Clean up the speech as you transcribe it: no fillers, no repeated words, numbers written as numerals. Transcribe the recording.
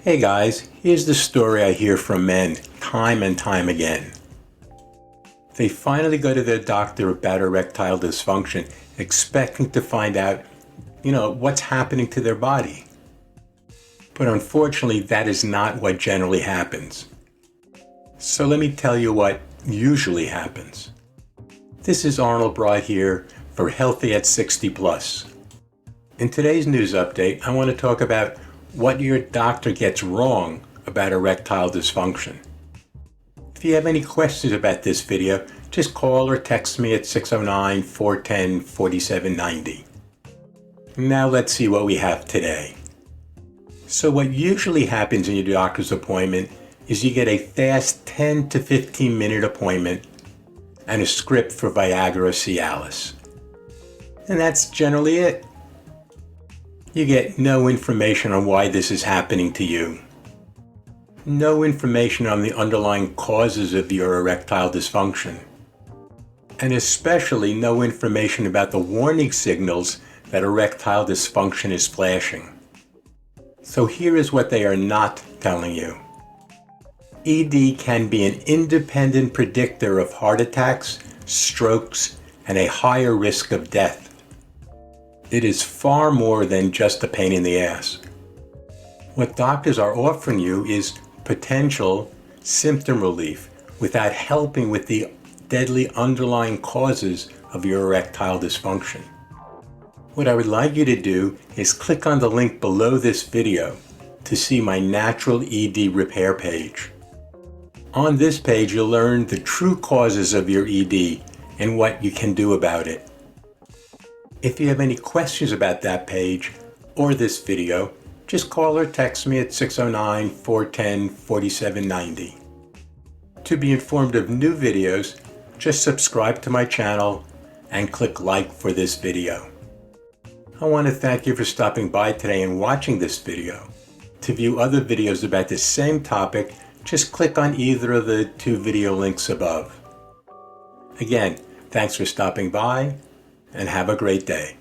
Hey guys, here's the story I hear from men time and time again. They finally go to their doctor about erectile dysfunction, expecting to find out, what's happening to their body. But unfortunately, that is not what generally happens. So let me tell you what usually happens. This is Arnold Bride here for Healthy at 60 Plus. In today's news update, I want to talk about what your doctor gets wrong about erectile dysfunction. If you have any questions about this video, just call or text me at 609-410-4790. Now let's see what we have today. So what usually happens in your doctor's appointment is you get a fast 10 to 15 minute appointment and a script for Viagra or Cialis. And that's generally it. You get no information on why this is happening to you. No information on the underlying causes of your erectile dysfunction. And especially no information about the warning signals that erectile dysfunction is flashing. So here is what they are not telling you. ED can be an independent predictor of heart attacks, strokes, and a higher risk of death. It is far more than just a pain in the ass. What doctors are offering you is potential symptom relief without helping with the deadly underlying causes of your erectile dysfunction. What I would like you to do is click on the link below this video to see my natural ED repair page. On this page, you'll learn the true causes of your ED and what you can do about it. If you have any questions about that page or this video, just call or text me at 609-410-4790. To be informed of new videos, just subscribe to my channel and click like for this video. I want to thank you for stopping by today and watching this video. To view other videos about the same topic, just click on either of the two video links above. Again, thanks for stopping by, and have a great day.